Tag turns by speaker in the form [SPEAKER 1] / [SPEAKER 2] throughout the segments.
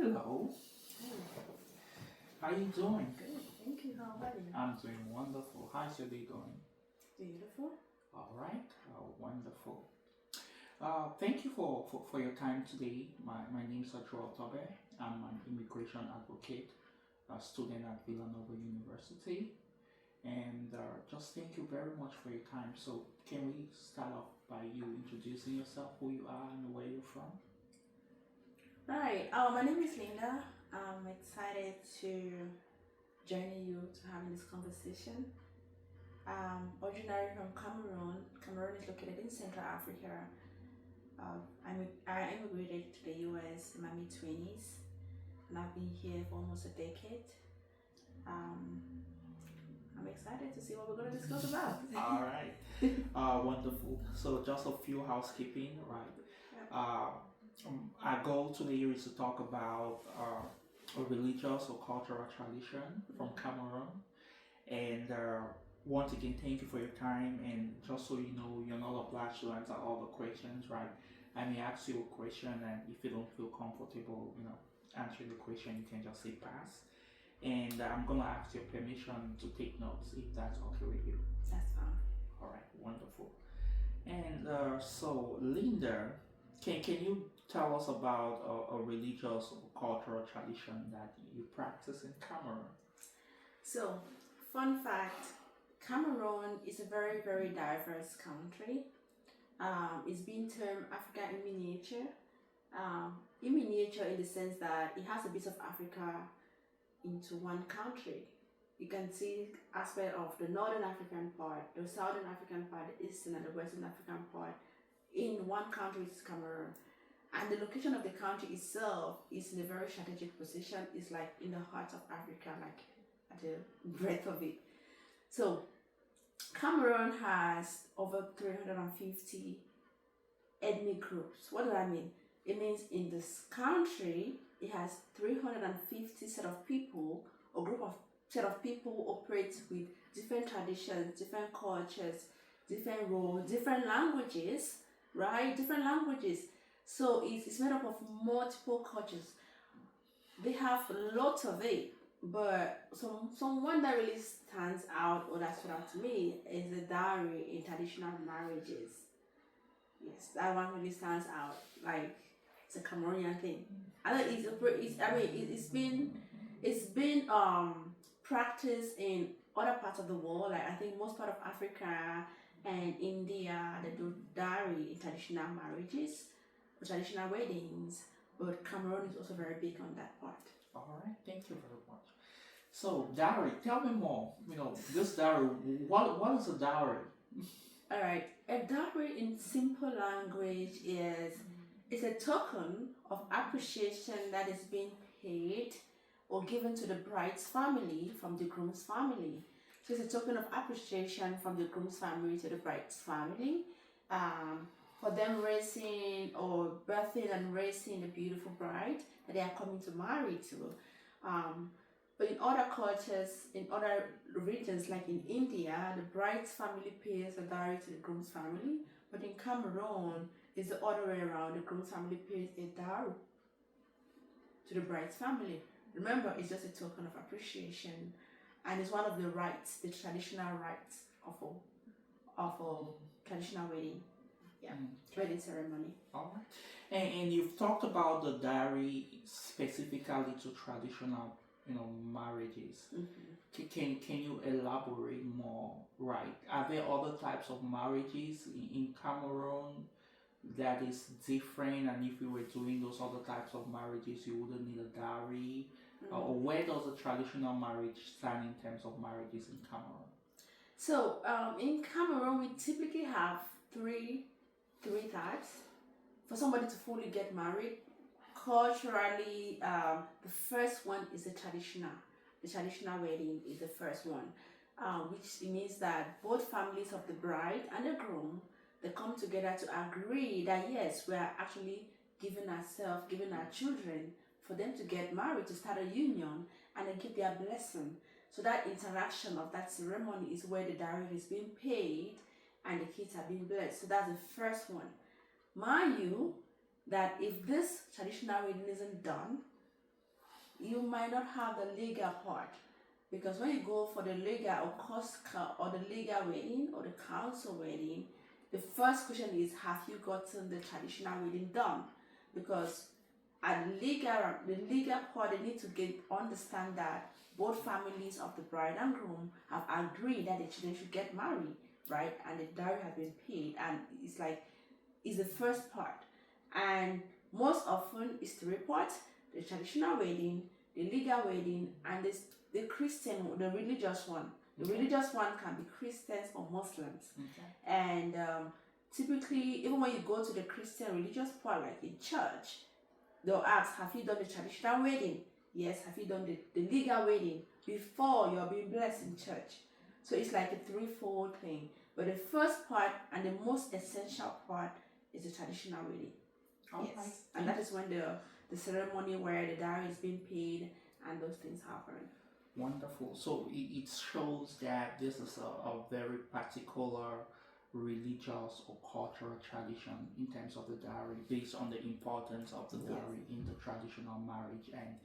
[SPEAKER 1] Hello. How you doing?
[SPEAKER 2] Good, thank you. How are you?
[SPEAKER 1] I'm doing wonderful. How's your day going?
[SPEAKER 2] Beautiful.
[SPEAKER 1] All right. Wonderful. Thank you for your time today. My name is Joel Tobe. I'm an immigration advocate, a student at Villanova University. And just thank you very much for your time. So, can we start off by you introducing yourself, who you are, and where you're from?
[SPEAKER 2] Right. My name is Linda. I'm excited to join you to having this conversation. Originally from Cameroon. Cameroon is located in Central Africa. I immigrated to the US in my mid 20s, and I've been here for almost a decade. Um, I'm excited to see what we're going to discuss about.
[SPEAKER 1] All right. Wonderful. So, just a few housekeeping, right? Uh, our goal today is to talk about a religious or cultural tradition from Cameroon. And once again, thank you for your time. And just so you know, you're not obliged to answer all the questions, right? I may ask you a question, and if you don't feel comfortable, answering the question, you can just say pass. And I'm gonna ask your permission to take notes if that's okay with you.
[SPEAKER 2] That's fine.
[SPEAKER 1] All right, wonderful. And so, Linda, can you tell us about a religious or cultural tradition that you practice in Cameroon?
[SPEAKER 2] So, fun fact, Cameroon is a very, very diverse country. It's been termed Africa in miniature. In miniature, in the sense that it has a bit of Africa into one country. You can see aspect of the northern African part, the southern African part, the eastern and the western African part in one country, which is Cameroon. And the location of the country itself is in a very strategic position. It's like in the heart of Africa, like at the breadth of it. So Cameroon has over 350 ethnic groups. What does that mean? It means in this country, it has 350 set of people, or group of set of people who operate with different traditions, different cultures, different roles, different languages, right? Different languages. So it's made up of multiple cultures. They have lots of it, but one that really stands out, or that stood out to me, is the dowry in traditional marriages. Yes, that one really stands out. Like, it's a Cameroonian thing. I think it's been practiced in other parts of the world. Like, I think most part of Africa and India, they do dowry in traditional marriages, traditional weddings. But Cameroon is also very big on that part.
[SPEAKER 1] All right, thank you very much. So, dowry, tell me more. This dowry, what is a dowry?
[SPEAKER 2] All right, a dowry in simple language is a token of appreciation that is being paid or given to the bride's family from the groom's family. So it's a token of appreciation from the groom's family to the bride's family, for them raising or birthing and raising a beautiful bride that they are coming to marry to. But in other cultures, in other regions, like in India, the bride's family pays a dowry to the groom's family. But in Cameroon, it's the other way around. The groom's family pays a dowry to the bride's family. Remember, it's just a token of appreciation, and it's one of the rights, the traditional rights of a traditional wedding. Yeah, wedding ceremony.
[SPEAKER 1] All right. And you've talked about the dowry specifically to traditional marriages. Can you elaborate more? Right, are there other types of marriages in Cameroon that is different, and if you were doing those other types of marriages you wouldn't need a dowry? Or where does a traditional marriage stand in terms of marriages in Cameroon?
[SPEAKER 2] So in Cameroon we typically have three types for somebody to fully get married. Culturally, the first one is the traditional wedding is the first one, which means that both families of the bride and the groom, they come together to agree that yes, we are actually giving our children for them to get married, to start a union, and then give their blessing. So that interaction of that ceremony is where the dowry is being paid and the kids are being blessed. So that's the first one. Mind you, that if this traditional wedding isn't done, you might not have the legal part, because when you go for the legal or the legal wedding or the council wedding, the first question is, have you gotten the traditional wedding done? Because at the legal part, they need to understand that both families of the bride and groom have agreed that the children should get married, right? And the dowry has been paid, and it's the first part. And most often it's the report, the traditional wedding, the legal wedding, and the Christian, the religious one. The religious one can be Christians or Muslims. And typically, even when you go to the Christian religious part, like in church, they'll ask, have you done the traditional wedding? Yes. Have you done the legal wedding before you're being blessed in church? So it's like a threefold thing. But the first part and the most essential part is the traditional wedding. Yes. And that is when the ceremony where the dowry is being paid and those things happen.
[SPEAKER 1] Wonderful. So it shows that this is a very particular religious or cultural tradition in terms of the dowry, based on the importance of the dowry in the traditional marriage, and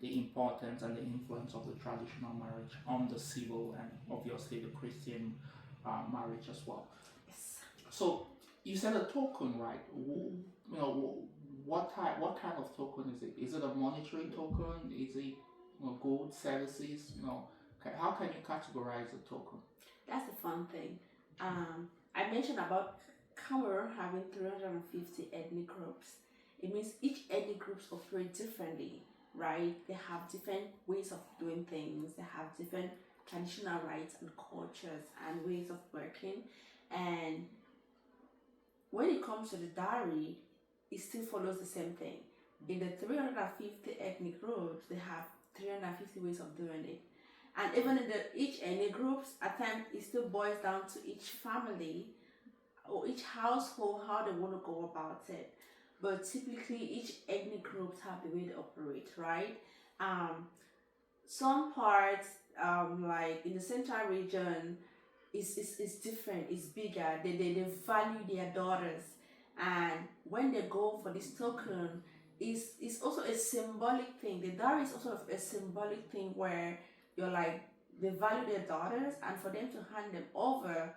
[SPEAKER 1] the importance and the influence of the traditional marriage on the civil and obviously the Christian marriage as well.
[SPEAKER 2] Yes.
[SPEAKER 1] So you said a token, right? You know, what kind of token is it? Is it a monetary token? Is it gold, services? How can you categorize a token?
[SPEAKER 2] That's the fun thing. I mentioned about Cameroon having 350 ethnic groups. It means each ethnic groups operate differently, right? They have different ways of doing things. They have different traditional rites and cultures and ways of working. And when it comes to the dowry, it still follows the same thing. In the 350 ethnic groups, they have 350 ways of doing it. And even in each ethnic groups, at times it still boils down to each family or each household, how they want to go about it. But typically, each ethnic groups have the way they operate, right? Some parts, like in the central region, is different, it's bigger. They value their daughters. And when they go for this token, it's also a symbolic thing. The dowry is also a symbolic thing where you're like, they value their daughters, and for them to hand them over,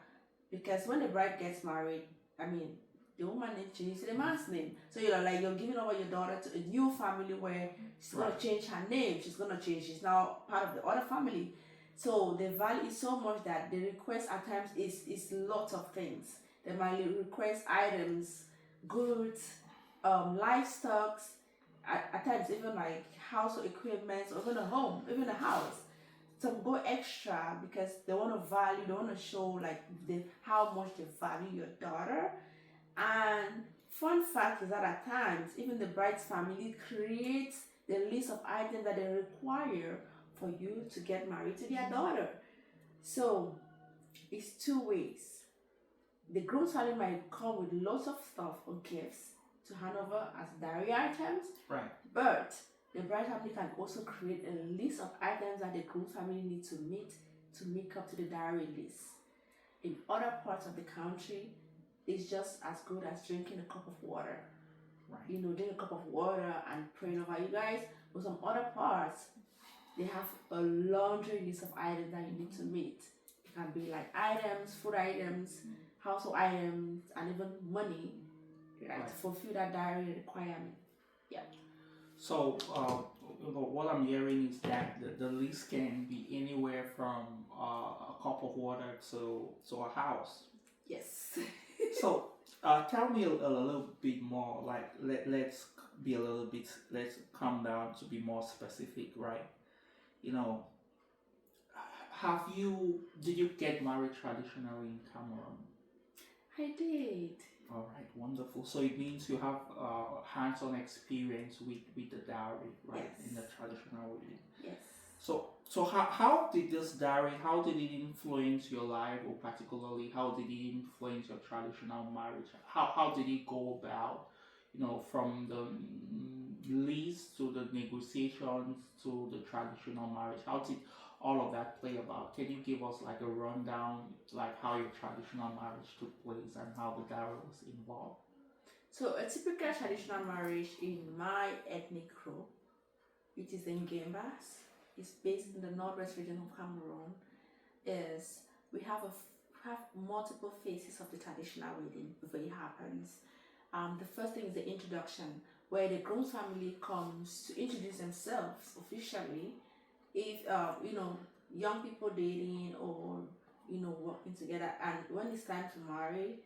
[SPEAKER 2] because when the bride gets married, I mean, the woman name changes to the man's name. So you're giving over your daughter to a new family where she's gonna change her name. She's now part of the other family. So they value it so much that the request at times is lots of things. They might request items, goods, livestock, at times even like household equipment, or even a home, even a house. Some go extra because they want to show like how much they value your daughter. And fun fact is that at times, even the bride's family creates the list of items that they require for you to get married to their daughter. So it's two ways. The groom's family might come with lots of stuff or gifts to hand over as dowry items,
[SPEAKER 1] right?
[SPEAKER 2] But the bride family can also create a list of items that the groom's family need to meet to make up to the dowry list. In other parts of the country, it's just as good as drinking a cup of water.
[SPEAKER 1] Right.
[SPEAKER 2] Drink a cup of water and praying over you guys. But some other parts, they have a laundry list of items that you need to meet. It can be like items, food items, household items, and even money, right, to fulfill that dowry requirement. Yeah.
[SPEAKER 1] So, what I'm hearing is that the list can be anywhere from a cup of water to a house.
[SPEAKER 2] Yes.
[SPEAKER 1] So, tell me a little bit more. Like, let's calm down to be more specific, right? Did you get married traditionally in Cameroon?
[SPEAKER 2] I did.
[SPEAKER 1] All right, wonderful. So it means you have hands-on experience with the dowry, right?
[SPEAKER 2] Yes.
[SPEAKER 1] In the traditional wedding.
[SPEAKER 2] Yes.
[SPEAKER 1] So how did this dowry, how did it influence your life, or particularly how did it influence your traditional marriage? How did it go about, from the lease to the negotiations to the traditional marriage? How did all of that play about? Can you give us like a rundown, like how your traditional marriage took place and how the dowry was involved?
[SPEAKER 2] So a typical traditional marriage in my ethnic group which is in Gambas. It's based in the northwest region of Cameroon. Is we have have multiple phases of the traditional wedding before it happens. The first thing is the introduction, where the groom's family comes to introduce themselves officially. If young people dating or working together, and when it's time to marry,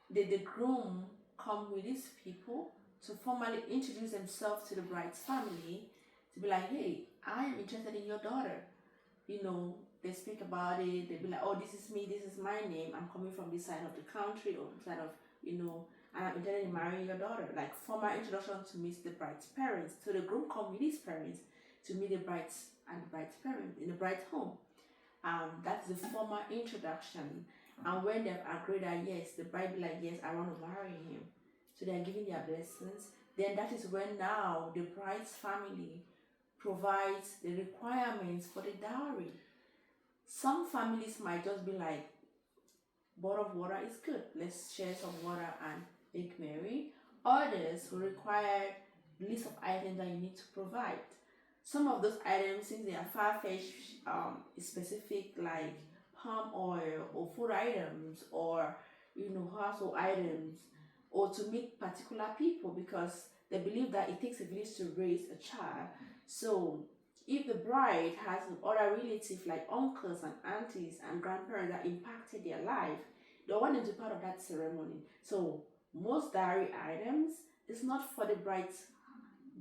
[SPEAKER 2] the groom come with his people to formally introduce themselves to the bride's family, to be like, hey, I am interested in your daughter. They speak about it. They be like, oh, this is me, this is my name. I'm coming from this side of the country or side of, and I'm interested in marrying your daughter. Like formal introduction to meet the bride's parents. So the groom come with his parents to meet the bride's and the bride's parents in the bride's home. That's the formal introduction. And when they've agreed that yes, the bride be like, yes, I want to marry him. So they're giving their blessings. Then that is when now the bride's family provides the requirements for the dowry. Some families might just be like, bottle of water is good. Let's share some water and make merry. Others will require list of items that you need to provide. Some of those items, since they are far-fetched, specific like palm oil or food items or household items, or to meet particular people, because they believe that it takes a village to raise a child. So if the bride has other relatives like uncles and aunties and grandparents that impacted their life, they want them to be part of that ceremony. So most dowry items is not for the bride's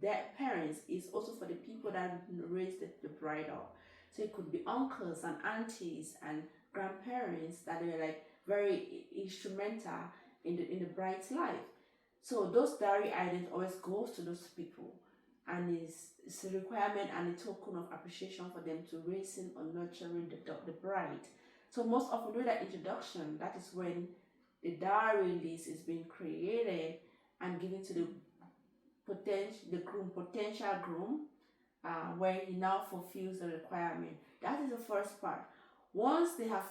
[SPEAKER 2] their parents, is also for the people that raised the bride up. So it could be uncles and aunties and grandparents that are like very instrumental in the bride's life. So those dowry items always goes to those people, and it's a requirement and a token of appreciation for them to raising or nurturing the bride. So most often during that introduction, that is when the dowry list is being created and given to the potential groom, where he now fulfills the requirement. That is the first part. Once they have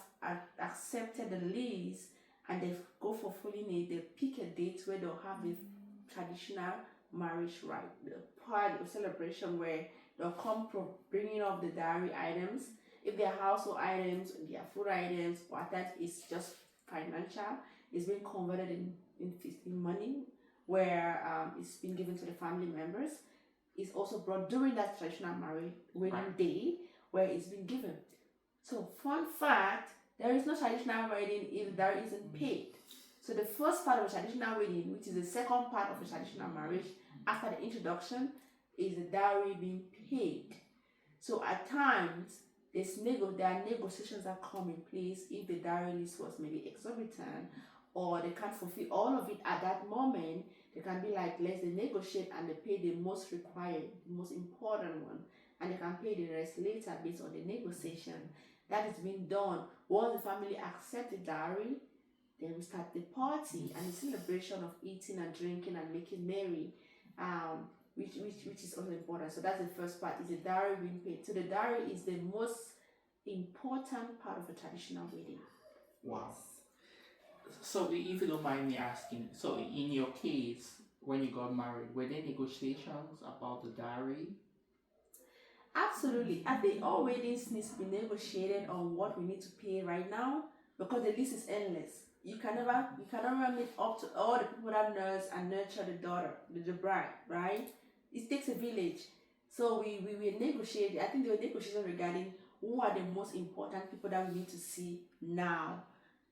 [SPEAKER 2] accepted the lease and they go for fulfilling it, they pick a date where they'll have the traditional marriage rite, the party or celebration where they'll come bringing up the dowry items. If they're household items, their food items, or at times it's just financial, it's being converted in money, where it's been given to the family members. It's also brought during that traditional marriage wedding day where it's been given. So fun fact, there is no traditional wedding if there isn't paid. So the first part of a traditional wedding, which is the second part of a traditional marriage after the introduction, is the dowry being paid. So at times there are negotiations that come in place if the dowry list was maybe exorbitant or they can't fulfill all of it at that moment. They can be like, let's negotiate and they pay the most required, the most important one, and they can pay the rest later based on the negotiation. That is being done. Once the family accepts the dowry, then we start the party and the celebration of eating and drinking and making merry, which is also important. So that's the first part, is the dowry being paid. So the dowry is the most important part of a traditional wedding.
[SPEAKER 1] Wow. So if you don't mind me asking, so in your case, when you got married, were there negotiations about the dowry?
[SPEAKER 2] Absolutely. I think all weddings needs to be negotiated on what we need to pay right now, because the list is endless. You can never meet up to all the people that nurse and nurture the daughter, the bride, right? It takes a village. So we negotiate. I think there were negotiations regarding who are the most important people that we need to see now,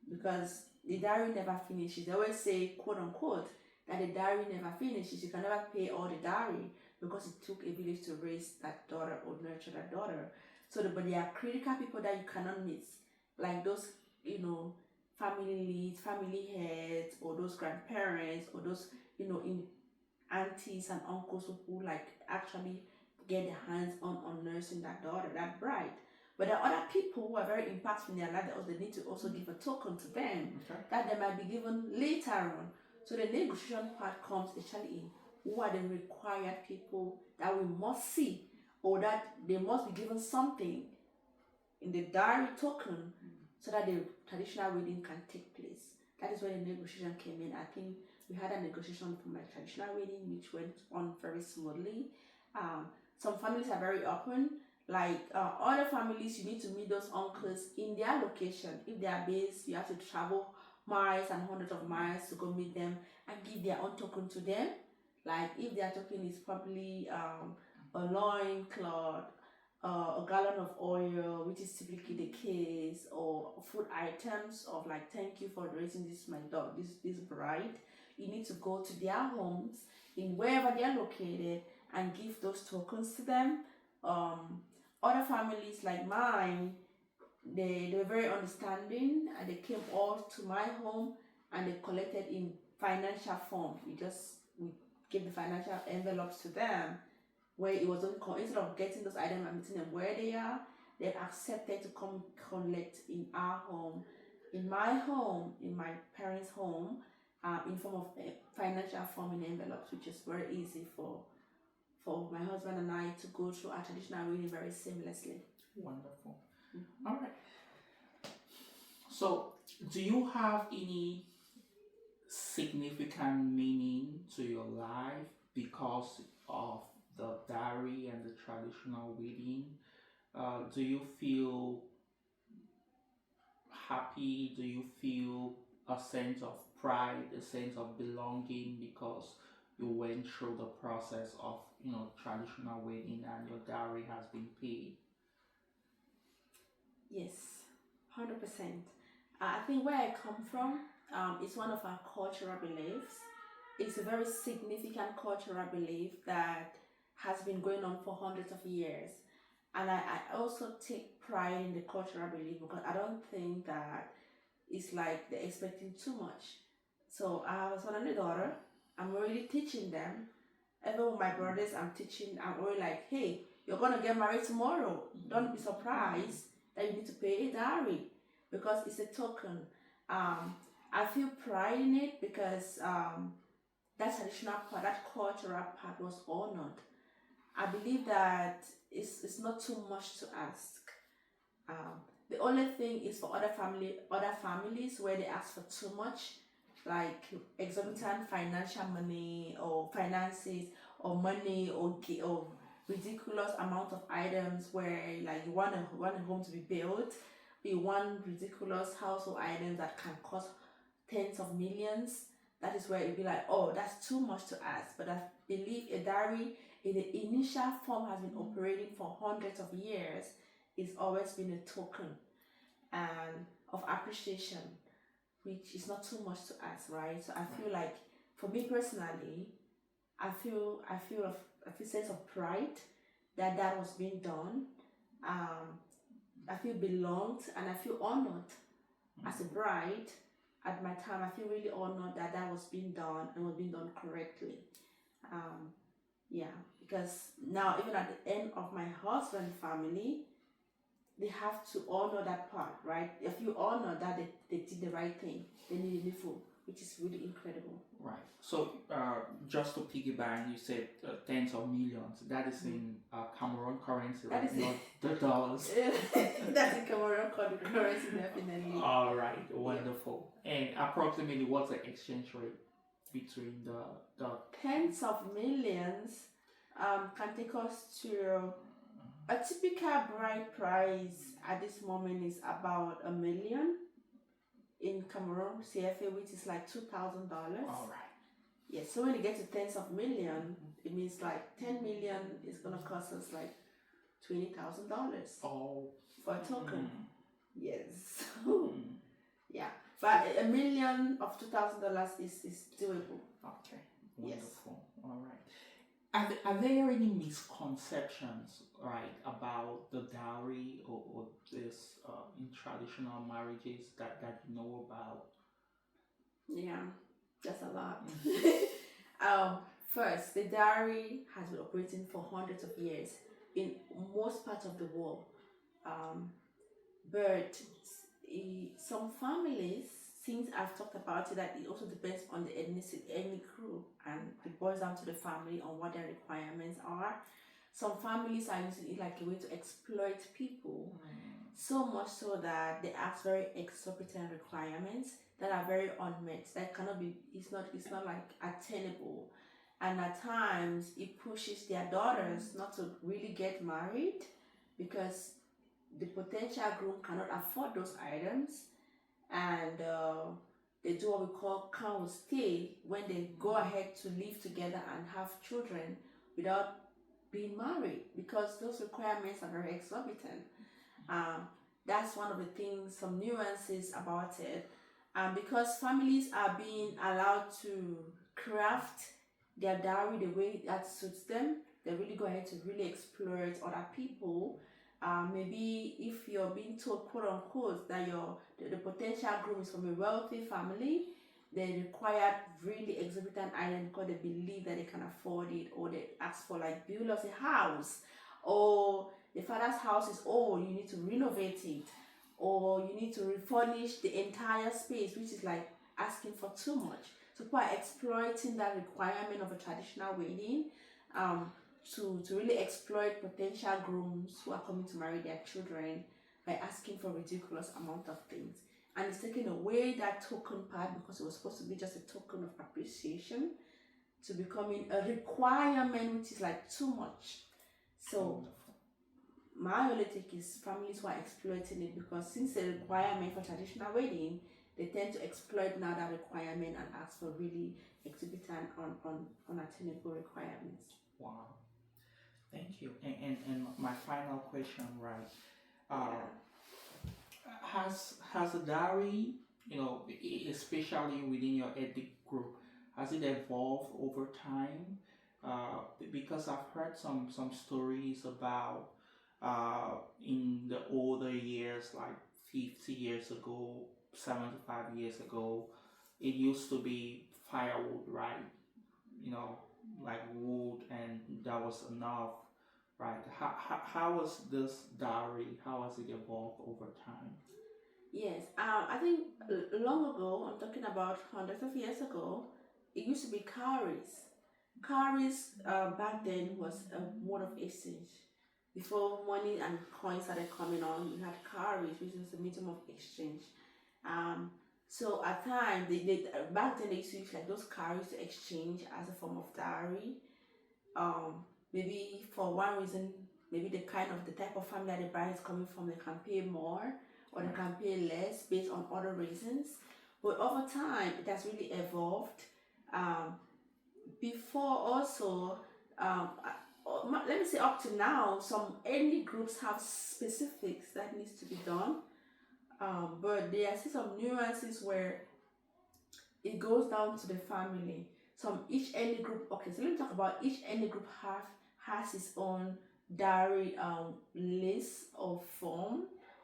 [SPEAKER 2] because the dowry never finishes. They always say, quote unquote, that the dowry never finishes. You can never pay all the dowry because it took a village to raise that daughter or nurture that daughter. So, but there are critical people that you cannot miss, like those, family leads, family heads, or those grandparents, or those, aunties and uncles who like actually get their hands on nursing that daughter, that bride. But there are other people who are very impactful in their life that they need to also give a token to them, that they might be given later on. So the negotiation part comes actually in who are the required people that we must see, or that they must be given something in the dowry token so that the traditional wedding can take place. That is where the negotiation came in. I think we had a negotiation for my traditional wedding which went on very smoothly. Some families are very open. Like other families, you need to meet those uncles in their location. If they are based, you have to travel miles and hundreds of miles to go meet them and give their own token to them. Like if their token is probably a loin cloth, a gallon of oil, which is typically the case, or food items of like thank you for raising this my dog, this bride. You need to go to their homes in wherever they are located and give those tokens to them. Other families like mine, they were very understanding and they came all to my home and they collected in financial form. We gave the financial envelopes to them where it was only instead of getting those items and meeting them where they are, they accepted to come collect in our home, in my home, in my parents' home, in form of financial form in envelopes, which is very easy for my husband and I to go through our traditional wedding very seamlessly.
[SPEAKER 1] Wonderful. All right. So, do you have any significant meaning to your life because of the dowry and the traditional wedding? Do you feel happy? Do you feel a sense of pride, a sense of belonging because you went through the process of traditional wedding and your dowry has been paid?
[SPEAKER 2] Yes, 100%. I think where I come from is one of our cultural beliefs. It's a very significant cultural belief that has been going on for hundreds of years. And I also take pride in the cultural belief because I don't think that it's like they're expecting too much. So I have a son and a daughter. I'm already teaching them. Even with my brothers, I'm already like, hey, you're going to get married tomorrow. Don't be surprised that you need to pay a dowry because it's a token. I feel pride in it because that traditional part, that cultural part was honored. I believe that it's not too much to ask. The only thing is for other families where they ask for too much, like exorbitant financial money or finances or money or ridiculous amount of items where like you want a home to be built, you want ridiculous household items that can cost tens of millions. That is where it'd be like, oh, that's too much to ask. But I believe a dowry in the initial form has been operating for hundreds of years. It's always been a token and of appreciation, which is not too much to ask, right? So I feel like, for me personally, I feel a sense of pride that was being done. I feel belonged and I feel honored as a bride. At my time, I feel really honored that was being done and was being done correctly. Because now even at the end of my husband's family, they have to honor that part, right? If you honor that they did the right thing, they need a full, which is really incredible. Right.
[SPEAKER 1] So just to piggyback, you said tens of millions. That is in Cameroon currency, right? Not the dollars.
[SPEAKER 2] That's in Cameroon currency, definitely.
[SPEAKER 1] All right, wonderful. Yeah. And approximately what's the exchange rate between the
[SPEAKER 2] tens of millions can take us to a typical bride price at this moment is about $1 million in Cameroon CFA, which is like $2,000.
[SPEAKER 1] All right.
[SPEAKER 2] Yes, so when you get to tens of million, it means like 10 million is gonna cost us like $20,000.
[SPEAKER 1] Oh,
[SPEAKER 2] for a token. Yes. Yeah, but $1 million of $2,000 is doable.
[SPEAKER 1] Okay, wonderful. Yes. All right. Are there any misconceptions, right, about the dowry or this in traditional marriages that you know about?
[SPEAKER 2] Yeah, that's a lot. First, the dowry has been operating for hundreds of years in most parts of the world. But some families, since I've talked about it, that it also depends on the ethnic group and it boils down to the family on what their requirements are. Some families are using it like a way to exploit people, so much so that they ask very exorbitant requirements that are very unmet, that cannot be, it's not like attainable. and at times it pushes their daughters not to really get married because the potential groom cannot afford those items, and they do what we call count stay when they go ahead to live together and have children without being married because those requirements are very exorbitant. Um, that's one of the things, some nuances about it. Because families are being allowed to craft their dowry the way that suits them, they really go ahead to really exploit other people. Maybe if you're being told, quote unquote, that the potential groom is from a wealthy family, they require really exorbitant items because they believe that they can afford it, or they ask for like build us a house, or the father's house is old, you need to renovate it, or you need to refurnish the entire space, which is like asking for too much. So people are exploiting that requirement of a traditional wedding to really exploit potential grooms who are coming to marry their children by asking for ridiculous amount of things. And it's taking away that token part, because it was supposed to be just a token of appreciation, to becoming a requirement, which is like too much. So my only take is families who are exploiting it, because since the requirement for traditional wedding, they tend to exploit now that requirement and ask for really exorbitant, unattainable requirements.
[SPEAKER 1] Wow. Thank you. And my final question, right? Has a dowry, especially within your ethnic group, has it evolved over time? Because I've heard some stories about in the older years, like 50 years ago, 75 years ago, it used to be firewood, right? Like wood, and that was enough, right? How was this dowry? How has it evolved over time?
[SPEAKER 2] Yes, I think long ago, I'm talking about hundreds of years ago, it used to be cowries. Cowries back then was a mode of exchange. Before money and coins started coming on, you had cowries, which was a medium of exchange. Um, so at times, back then they used to use like those cowries to exchange as a form of dowry. Maybe for one reason, maybe the type of family that the bride is coming from, they can pay more or they can pay less based on other reasons. But over time, it has really evolved. Before also, let me say up to now, some early groups have specifics that needs to be done. But there are still some nuances where it goes down to the family. Each early group, okay, so let me talk about each early group has its own dowry list or form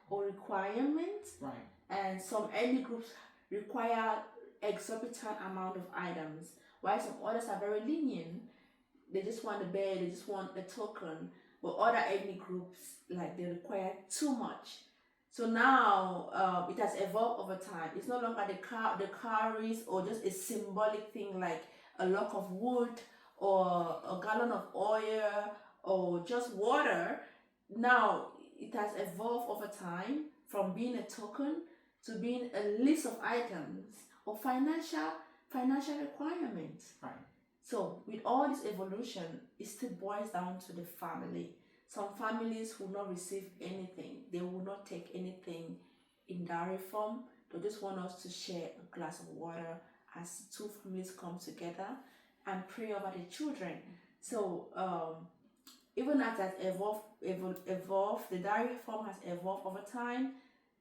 [SPEAKER 2] or requirements.
[SPEAKER 1] Right.
[SPEAKER 2] And some early groups require exorbitant amount of items, while some others are very lenient. They just want a bed, they just want a token. But other ethnic groups, like, they require too much. So now it has evolved over time. It's no longer the cowries or just a symbolic thing like a log of wood or a gallon of oil or just water. Now it has evolved over time from being a token to being a list of items or financial requirements.
[SPEAKER 1] Right.
[SPEAKER 2] So with all this evolution, it still boils down to the family. Some families will not receive anything. They will not take anything in dowry form. They just want us to share a glass of water as two families come together and pray over the children. So even as that evolved, the dowry form has evolved over time.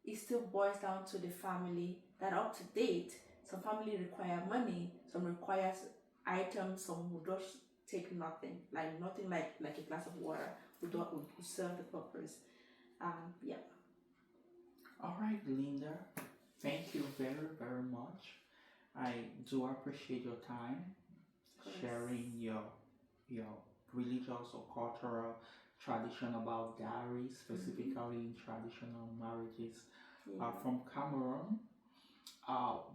[SPEAKER 2] It still boils down to the family that up to date. Some family require money, some requires items, some will just take nothing like a glass of water would serve the purpose. Yeah.
[SPEAKER 1] All right, Linda. Thank you very, very much. I do appreciate your time sharing your religious or cultural tradition about dowry, specifically in traditional marriages from Cameroon.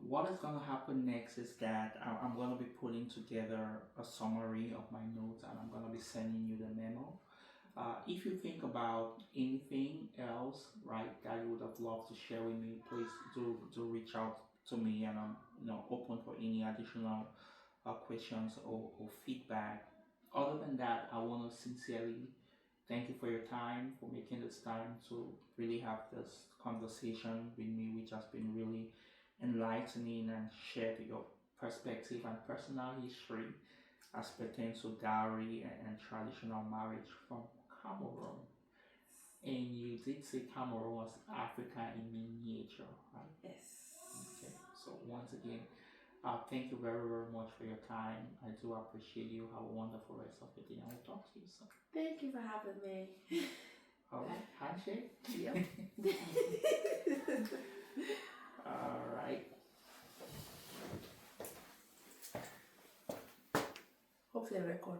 [SPEAKER 1] What is going to happen next is that I'm going to be putting together a summary of my notes, and I'm going to be sending you the memo. If you think about anything else, right, that you would have loved to share with me, please do reach out to me, and I'm open for any additional questions or feedback. Other than that, I want to sincerely thank you for your time, for making this time to really have this conversation with me, which has been really enlightening and shared your perspective and personal history as pertains to dowry and traditional marriage from Cameroon. And you did say Cameroon was Africa in miniature, right?
[SPEAKER 2] Yes.
[SPEAKER 1] Okay. So once again, thank you very, very much for your time. I do appreciate you. Have a wonderful rest of the day, and we'll talk to you soon.
[SPEAKER 2] Thank you for having me.
[SPEAKER 1] All right, handshake.
[SPEAKER 2] Yep.
[SPEAKER 1] All right.
[SPEAKER 2] Hopefully, record.